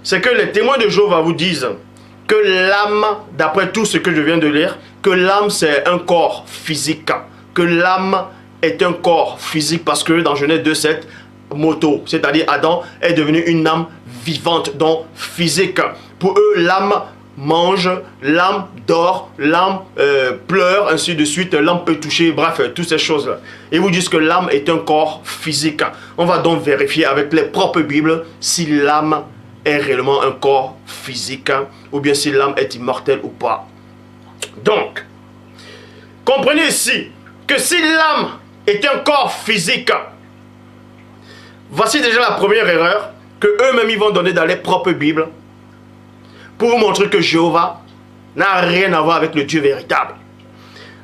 c'est que les témoins de Jéhovah vous disent que l'âme, d'après tout ce que je viens de lire, que l'âme c'est un corps physique. Que l'âme est un corps physique parce que dans Genèse 2:7, moto, c'est-à-dire Adam est devenu une âme vivante, donc physique. Pour eux, l'âme mange, l'âme dort, l'âme pleure, ainsi de suite, l'âme peut toucher, bref, toutes ces choses-là. Et vous disent que l'âme est un corps physique. On va donc vérifier avec les propres Bibles si l'âme est réellement un corps physique ou bien si l'âme est immortelle ou pas. Donc, comprenez ici que si l'âme est un corps physique, voici déjà la première erreur que eux-mêmes ils vont donner dans les propres Bibles pour vous montrer que Jéhovah n'a rien à voir avec le Dieu véritable.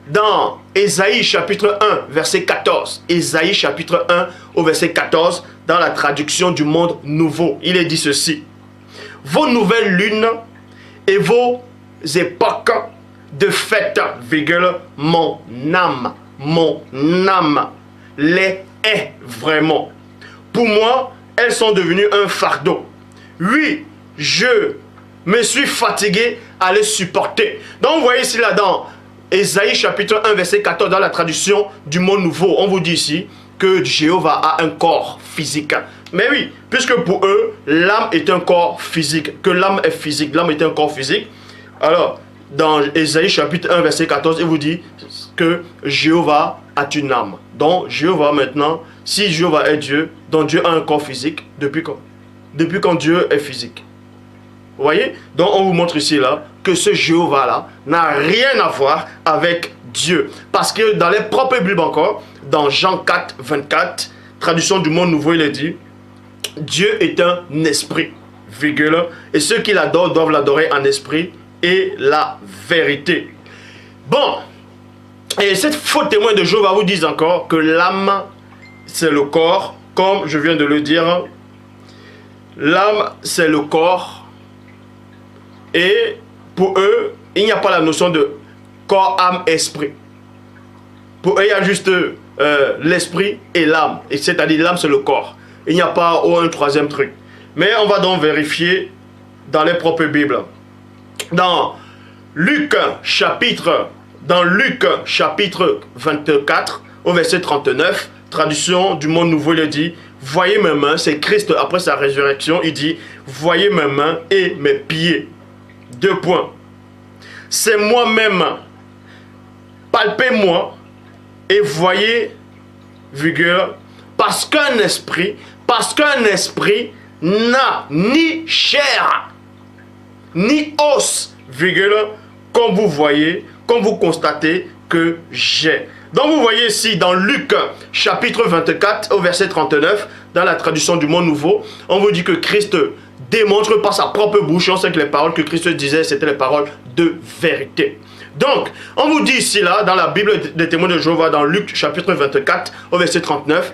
Dans Ésaïe chapitre 1, verset 14, Ésaïe chapitre 1 au verset 14, dans la traduction du Monde Nouveau, il est dit ceci: vos nouvelles lunes et vos époques de fête, mon âme les hait vraiment. Pour moi, elles sont devenues un fardeau. Oui, je me suis fatigué à les supporter. Donc vous voyez ici là dans Ésaïe chapitre 1 verset 14 dans la traduction du Monde Nouveau, on vous dit ici que Jéhovah a un corps physique. Mais oui, puisque pour eux, l'âme est un corps physique, que l'âme est physique, l'âme est un corps physique. Alors, dans Ésaïe chapitre 1 verset 14, il vous dit que Jéhovah a une âme. Donc Jéhovah maintenant, si Jéhovah est Dieu, donc Dieu a un corps physique, depuis quand? Depuis quand Dieu est physique. Vous voyez? Donc on vous montre ici là que ce Jéhovah là n'a rien à voir avec Dieu. Parce que dans les propres Bibles encore, dans Jean 4, 24, traduction du Monde Nouveau, il est dit: Dieu est un esprit, virgule, et ceux qui l'adorent doivent l'adorer en esprit et la vérité. Bon, et cette faux témoin de Jéhovah vous dit encore que l'âme c'est le corps, comme je viens de le dire. L'âme c'est le corps. Et pour eux, il n'y a pas la notion de corps, âme, esprit. Pour eux, il y a juste l'esprit et l'âme. C'est-à-dire l'âme, c'est le corps. Il n'y a pas un troisième truc. Mais on va donc vérifier dans les propres Bibles. Dans Luc chapitre 24, au verset 39, traduction du Monde Nouveau, il dit: voyez mes mains, c'est Christ après sa résurrection, il dit: voyez mes mains et mes pieds. 2 points. C'est moi-même. Palpez-moi et voyez, virgule, parce qu'un esprit n'a ni chair, ni os, virgule, comme vous voyez, comme vous constatez que j'ai. Donc vous voyez ici dans Luc chapitre 24 au verset 39, dans la traduction du Monde Nouveau, on vous dit que Christ démontre par sa propre bouche, on sait que les paroles que Christ disait, c'était les paroles de vérité. Donc, on vous dit ici, là, dans la Bible des témoins de Jéhovah, dans Luc chapitre 24, au verset 39,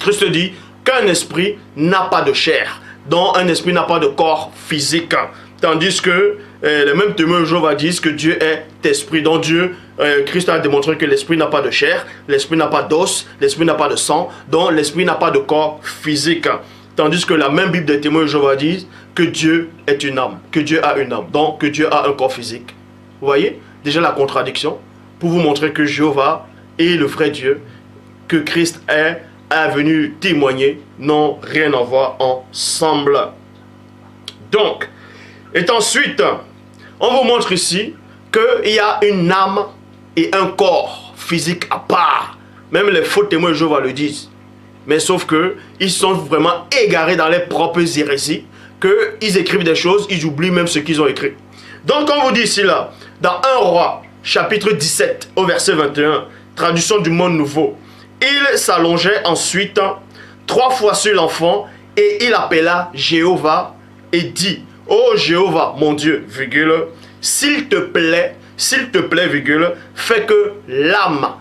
Christ dit qu'un esprit n'a pas de chair, donc un esprit n'a pas de corps physique. Tandis que les mêmes témoins de Jéhovah disent que Dieu est esprit. Donc Dieu, Christ a démontré que l'esprit n'a pas de chair, l'esprit n'a pas d'os, l'esprit n'a pas de sang, donc l'esprit n'a pas de corps physique. Tandis que la même Bible des témoins de Jéhovah dit que Dieu est une âme, que Dieu a une âme, donc que Dieu a un corps physique. Vous voyez déjà la contradiction pour vous montrer que Jéhovah est le vrai Dieu, que Christ est venu témoigner, n'ont rien à voir ensemble. Donc, et ensuite, on vous montre ici qu'il y a une âme et un corps physique à part. Même les faux témoins de Jéhovah le disent. Mais sauf que ils sont vraiment égarés dans leurs propres hérésies, qu'ils écrivent des choses, ils oublient même ce qu'ils ont écrit. Donc on vous dit ici là, dans 1 Roi, chapitre 17, au verset 21, traduction du Monde Nouveau, il s'allongeait ensuite 3 fois sur l'enfant et il appela Jéhovah et dit: ô Jéhovah, mon Dieu, virgule, s'il te plaît, virgule, fais que l'âme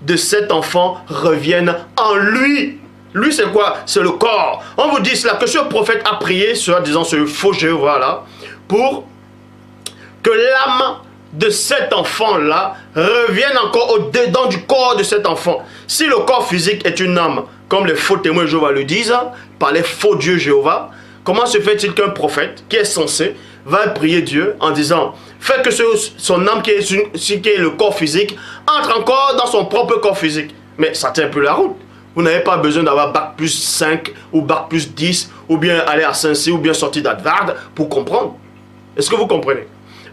de cet enfant revienne en lui. Lui, c'est quoi? C'est le corps. On vous dit cela, que ce prophète a prié, soit disant ce faux Jéhovah là, pour que l'âme de cet enfant-là revienne encore au-dedans du corps de cet enfant. Si le corps physique est une âme, comme les faux témoins de Jéhovah le disent, par les faux dieux Jéhovah, comment se fait-il qu'un prophète qui est censé va prier Dieu en disant fais que son âme qui est le corps physique entre encore dans son propre corps physique. Mais ça tient un peu la route. Vous n'avez pas besoin d'avoir bac plus 5 ou bac plus 10 ou bien aller à Saint-Cyr ou bien sortir d'Advard pour comprendre. Est-ce que vous comprenez?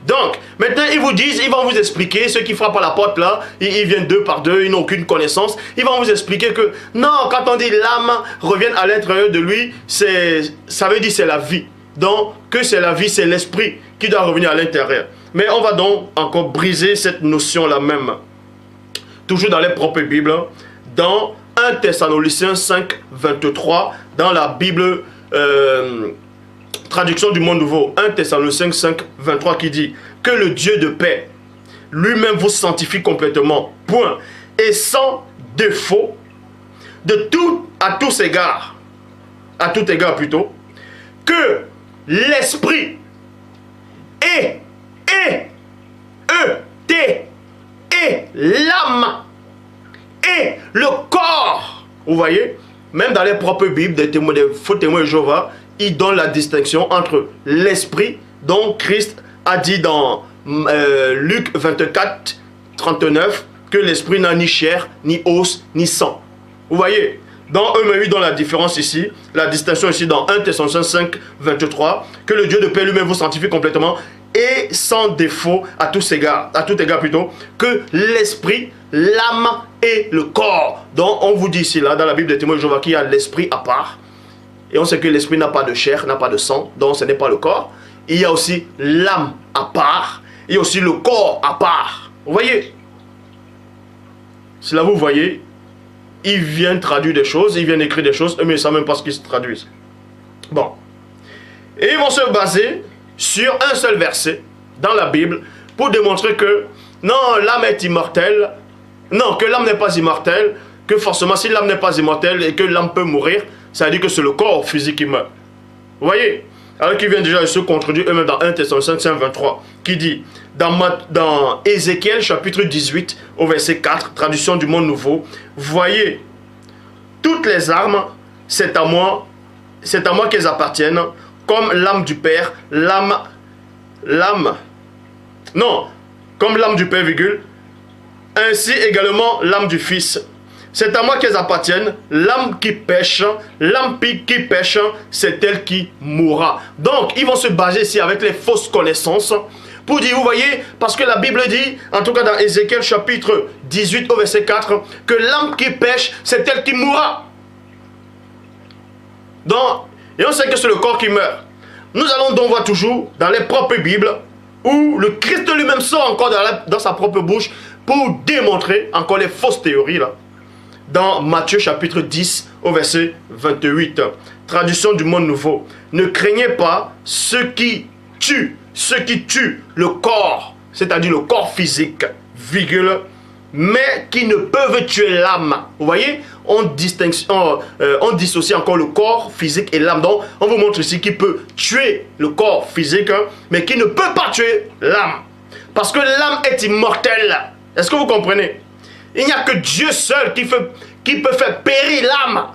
Donc, maintenant, ils vous disent, ils vont vous expliquer, ceux qui frappent à la porte là, ils viennent deux par deux, ils n'ont aucune connaissance. Ils vont vous expliquer que, non, quand on dit l'âme revient à l'intérieur de lui, ça veut dire c'est la vie. Donc, que c'est la vie, c'est l'esprit qui doit revenir à l'intérieur. Mais on va donc encore briser cette notion-là même. Toujours dans les propres Bibles, dans 1 Thessaloniciens 5, 23, dans la Bible... traduction du Monde Nouveau, 1 Thessaloniciens 5, 23 qui dit que le Dieu de paix lui-même vous sanctifie complètement, point, et sans défaut, à tout égard plutôt, que l'esprit et l'âme et le corps, vous voyez, même dans les propres Bibles des faux témoins de Jéhovah, il donne la distinction entre l'esprit, dont Christ a dit dans Luc 24, 39, que l'esprit n'a ni chair, ni os, ni sang. Vous voyez, dans eux-mêmes, il donne la différence ici, la distinction ici dans 1 Thessaloniciens 5, 23, que le Dieu de paix lui-même vous sanctifie complètement et sans défaut à tout égard plutôt, que l'esprit, l'âme et le corps. Donc on vous dit ici, là, dans la Bible des témoins de Jéhovah, qu'il y a l'esprit à part. Et on sait que l'esprit n'a pas de chair, n'a pas de sang, donc ce n'est pas le corps. Il y a aussi l'âme à part, il y a aussi le corps à part. Vous voyez? Si là vous voyez, ils viennent traduire des choses, ils viennent écrire des choses, mais ils ne savent même pas ce qu'ils se traduisent. Bon. Et ils vont se baser sur un seul verset dans la Bible pour démontrer que non, l'âme est immortelle. Non, que l'âme n'est pas immortelle, que forcément si l'âme n'est pas immortelle et que l'âme peut mourir, ça veut dire que c'est le corps physique qui meurt. Vous voyez? Alors qu'ils viennent déjà de se contredire eux-mêmes dans 1 Thessaloniciens 5, 23, qui dit, dans Ézéchiel chapitre 18, au verset 4, traduction du Monde Nouveau, voyez, toutes les armes, c'est à moi qu'elles appartiennent, comme l'âme du Père, comme l'âme du Père, virgule, ainsi également l'âme du Fils. C'est à moi qu'elles appartiennent. L'âme qui pêche, c'est elle qui mourra. Donc, ils vont se baser ici avec les fausses connaissances pour dire, vous voyez, parce que la Bible dit, en tout cas dans Ézéchiel chapitre 18 au verset 4, que l'âme qui pêche, c'est elle qui mourra. Donc, et on sait que c'est le corps qui meurt. Nous allons donc voir toujours dans les propres Bibles où le Christ lui-même sort encore dans sa propre bouche pour démontrer encore les fausses théories là. Dans Matthieu chapitre 10 au verset 28, traduction du Monde Nouveau. Ne craignez pas ceux qui tuent le corps, c'est-à-dire le corps physique, virgule, mais qui ne peuvent tuer l'âme. Vous voyez, on dissocie encore le corps physique et l'âme. Donc, on vous montre ici qu'il peut tuer le corps physique, mais qui ne peut pas tuer l'âme. Parce que l'âme est immortelle. Est-ce que vous comprenez? Il n'y a que Dieu seul qui peut faire périr l'âme.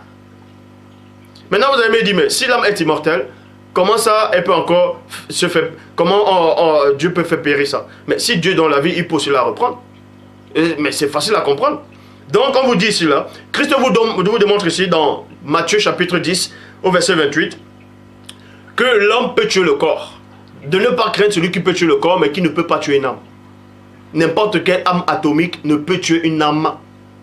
Maintenant, vous allez me dire, mais si l'âme est immortelle, comment ça, elle peut encore se faire... Comment Dieu peut faire périr ça? Mais si Dieu donne la vie, il peut aussi la reprendre. Mais c'est facile à comprendre. Donc, on vous dit ici, là, Christ vous démontre ici, dans Matthieu chapitre 10, au verset 28, que l'homme peut tuer le corps. De ne pas craindre celui qui peut tuer le corps, mais qui ne peut pas tuer une âme. N'importe quelle âme atomique ne peut tuer une âme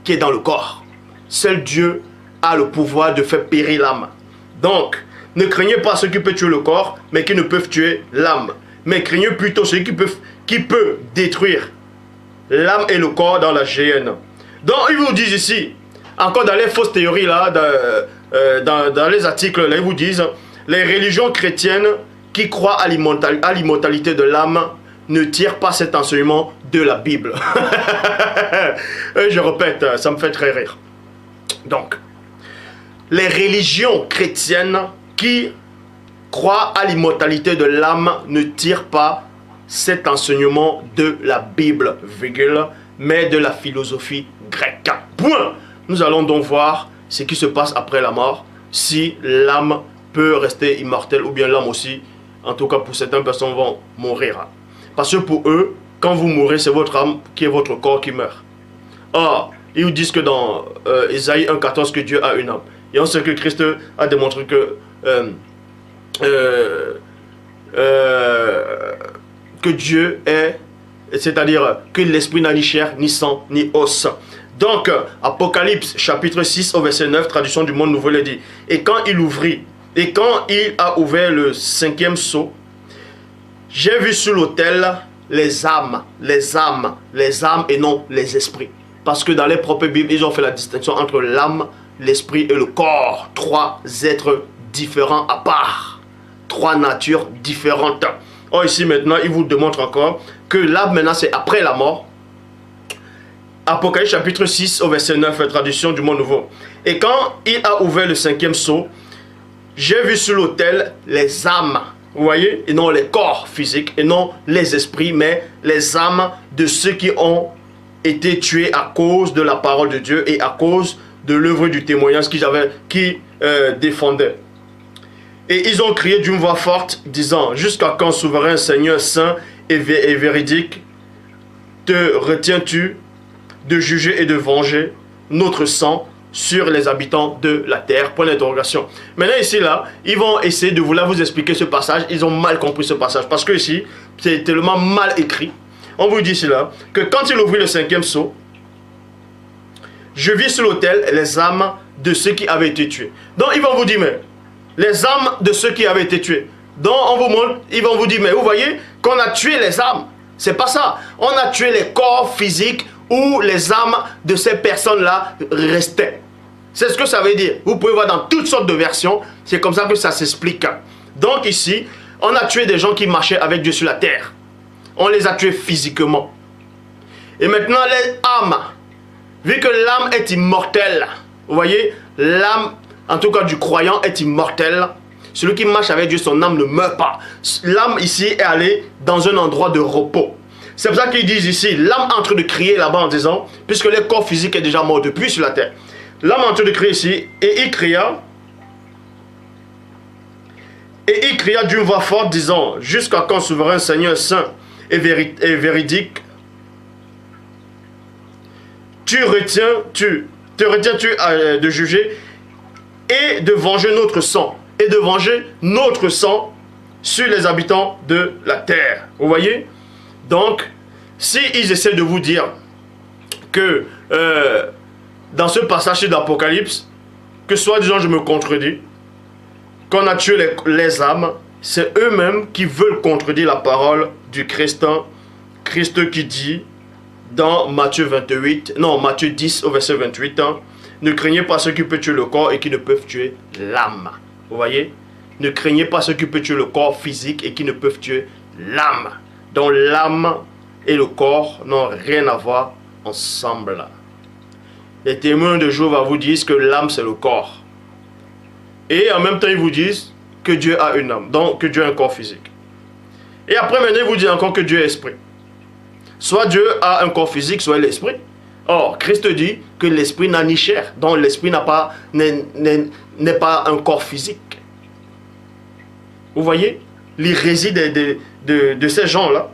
qui est dans le corps. Seul Dieu a le pouvoir de faire périr l'âme. Donc, ne craignez pas ceux qui peuvent tuer le corps, mais qui ne peuvent tuer l'âme. Mais craignez plutôt ceux qui peuvent détruire l'âme et le corps dans la géhenne. Donc, ils vous disent ici, encore dans les fausses théories, là, dans les articles, là, ils vous disent, les religions chrétiennes qui croient à l'immortalité de l'âme ne tirent pas cet enseignement de la Bible. Je répète, ça me fait très rire. Donc, les religions chrétiennes qui croient à l'immortalité de l'âme ne tirent pas cet enseignement de la Bible, virgule, mais de la philosophie grecque. Point. Nous allons donc voir ce qui se passe après la mort, si l'âme peut rester immortel, ou bien l'âme aussi, en tout cas pour certaines personnes, vont mourir. Parce que pour eux, quand vous mourrez, c'est votre âme qui est votre corps qui meurt. Or, ils vous disent que dans Ésaïe 1,14 que Dieu a une âme. Et on sait que Christ a démontré que Dieu est, c'est-à-dire que l'esprit n'a ni chair, ni sang, ni os. Donc, Apocalypse chapitre 6 au verset 9, traduction du Monde Nouveau, le dit. Et quand il a ouvert le 5e sceau, j'ai vu sur l'autel les âmes et non les esprits. Parce que dans les propres Bibles, ils ont fait la distinction entre l'âme, l'esprit et le corps. 3 êtres différents à part. 3 natures différentes. Or ici maintenant, il vous démontre encore que l'âme maintenant c'est après la mort. Apocalypse chapitre 6 au verset 9, traduction du Monde Nouveau. Et quand il a ouvert le 5e sceau, j'ai vu sur l'autel les âmes. Vous voyez? Et non les corps physiques, et non les esprits, mais les âmes de ceux qui ont été tués à cause de la parole de Dieu et à cause de l'œuvre du témoignage qu'ils défendaient. Et ils ont crié d'une voix forte, disant, jusqu'à quand, souverain Seigneur saint et véridique, te retiens-tu de juger et de venger notre sang sur les habitants de la terre? Point d'interrogation. Maintenant ici là, ils vont essayer de vous expliquer ce passage. Ils ont mal compris ce passage parce que ici, c'est tellement mal écrit. On vous dit ici là, que quand il ouvrit le 5e sceau, je vis sur l'autel les âmes de ceux qui avaient été tués. Donc ils vont vous dire, mais les âmes de ceux qui avaient été tués. Donc on vous montre, ils vont vous dire, mais vous voyez qu'on a tué les âmes. C'est pas ça. On a tué les corps physiques où les âmes de ces personnes-là restaient. C'est ce que ça veut dire. Vous pouvez voir dans toutes sortes de versions. C'est comme ça que ça s'explique. Donc ici, on a tué des gens qui marchaient avec Dieu sur la terre. On les a tués physiquement. Et maintenant, les âmes, vu que l'âme est immortelle, vous voyez, l'âme, en tout cas du croyant, est immortelle. Celui qui marche avec Dieu, son âme ne meurt pas. L'âme ici est allée dans un endroit de repos. C'est pour ça qu'ils disent ici, l'âme est en train de crier là-bas en disant, puisque le corps physique est déjà mort depuis sur la terre. L'âme est en train de crier ici, et il cria d'une voix forte disant, jusqu'à quand, souverain Seigneur saint et véridique, te retiens-tu de juger et de venger notre sang, sur les habitants de la terre. Vous voyez? Donc, s'ils essaient de vous dire que dans ce passage d'Apocalypse, que soi-disant je me contredis, qu'on a tué les âmes, c'est eux-mêmes qui veulent contredire la parole du Christ. Christ qui dit dans Matthieu 10 au verset 28, ne craignez pas ceux qui peuvent tuer le corps et qui ne peuvent tuer l'âme. Vous voyez? Ne craignez pas ceux qui peuvent tuer le corps physique et qui ne peuvent tuer l'âme. Donc l'âme et le corps n'ont rien à voir ensemble. Les témoins de Jéhovah vous disent que l'âme c'est le corps. Et en même temps ils vous disent que Dieu a une âme, donc que Dieu a un corps physique. Et après maintenant ils vous disent encore que Dieu est esprit. Soit Dieu a un corps physique, soit l'esprit. Or, Christ dit que l'esprit n'a ni chair, donc l'esprit n'est pas un corps physique. Vous voyez l'hérésie de ces gens-là.